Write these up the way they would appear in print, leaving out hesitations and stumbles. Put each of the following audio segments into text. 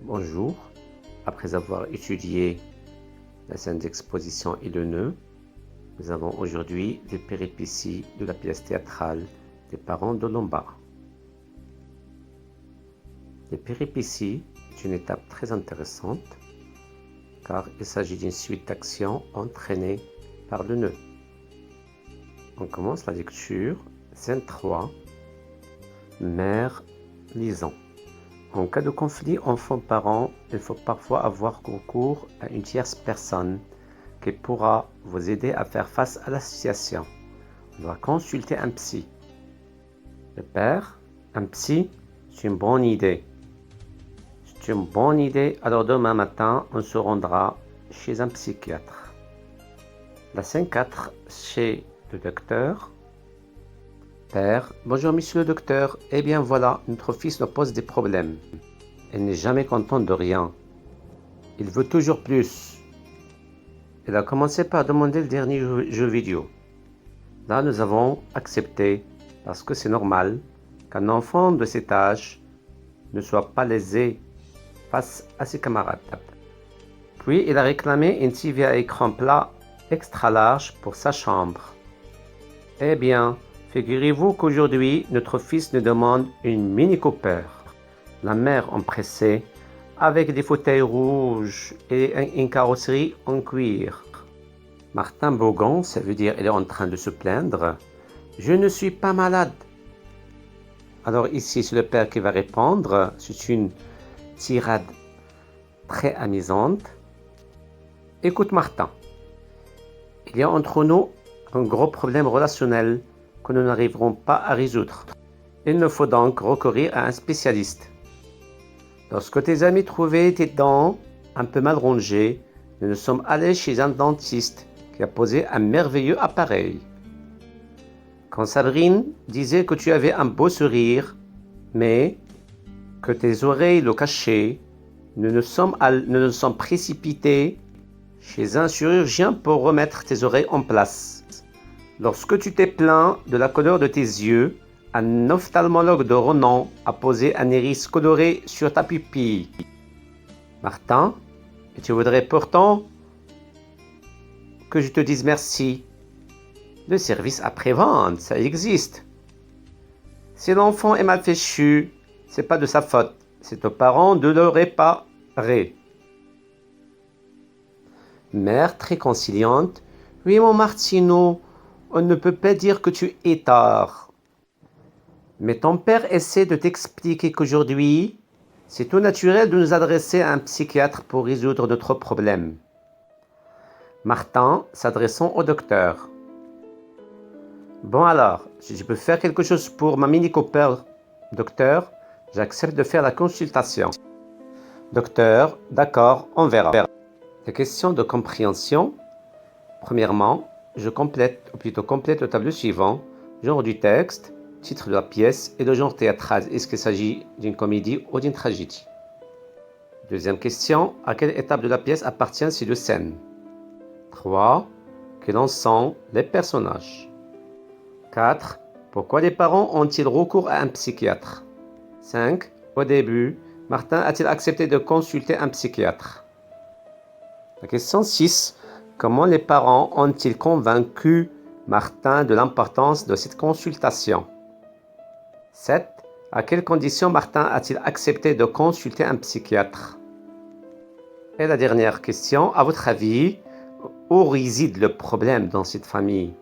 Bonjour, après avoir étudié la scène d'exposition et le nœud, nous avons aujourd'hui les péripéties de la pièce théâtrale des parents de Lombard. Les péripéties est une étape très intéressante car il s'agit d'une suite d'actions entraînées par le nœud. On commence la lecture, scène 3, mère lisant. En cas de conflit enfant-parent, il faut parfois avoir recours à une tierce personne qui pourra vous aider à faire face à la situation. On doit consulter un psy. Le père, un psy, c'est une bonne idée. C'est une bonne idée, alors demain matin, on se rendra chez un psychiatre. La scène 4, chez le docteur. Père, bonjour monsieur le docteur. Eh bien voilà, notre fils nous pose des problèmes. Il n'est jamais content de rien. Il veut toujours plus. Il a commencé par demander le dernier jeu vidéo. Là, nous avons accepté, parce que c'est normal qu'un enfant de cet âge ne soit pas lésé face à ses camarades. Puis, il a réclamé une TV à écran plat extra large pour sa chambre. Eh bien, figurez-vous qu'aujourd'hui, notre fils nous demande une Mini Cooper. La mère empressée, avec des fauteuils rouges et une carrosserie en cuir. Martin Bogan, ça veut dire il est en train de se plaindre. Je ne suis pas malade. Alors ici, c'est le père qui va répondre. C'est une tirade très amusante. Écoute Martin, il y a entre nous un gros problème relationnel que nous n'arriverons pas à résoudre. Il nous faut donc recourir à un spécialiste. Lorsque tes amis trouvaient tes dents un peu mal rongées, nous sommes allés chez un dentiste qui a posé un merveilleux appareil. Quand Sabrine disait que tu avais un beau sourire, mais que tes oreilles le cachaient, nous nous sommes précipités chez un chirurgien pour remettre tes oreilles en place. Lorsque tu t'es plaint de la couleur de tes yeux, un ophtalmologue de renom a posé un iris coloré sur ta pupille. Martin, et tu voudrais pourtant que je te dise merci. Le service après-vente, ça existe. Si l'enfant est mal fichu, c'est pas de sa faute. C'est aux parents de le réparer. Mère très conciliante. Oui, mon Martino, on ne peut pas dire que tu es tard. Mais ton père essaie de t'expliquer qu'aujourd'hui, c'est tout naturel de nous adresser à un psychiatre pour résoudre notre problème. Martin s'adressant au docteur. Bon alors, si je peux faire quelque chose pour ma Mini Cooper, docteur, j'accepte de faire la consultation. Docteur, d'accord, on verra. Les questions de compréhension. Premièrement, je complète le tableau suivant. Genre du texte, titre de la pièce et le genre théâtral. Est-ce qu'il s'agit d'une comédie ou d'une tragédie? Deuxième question, à quelle étape de la pièce appartient ces deux scènes? 3. Quels en sont les personnages? 4. Pourquoi les parents ont-ils recours à un psychiatre? 5. Au début, Martin a-t-il accepté de consulter un psychiatre? La question 6. Comment les parents ont-ils convaincu Martin de l'importance de cette consultation? 7. À quelles conditions Martin a-t-il accepté de consulter un psychiatre? Et la dernière question, à votre avis, où réside le problème dans cette famille?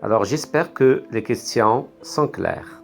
Alors j'espère que les questions sont claires.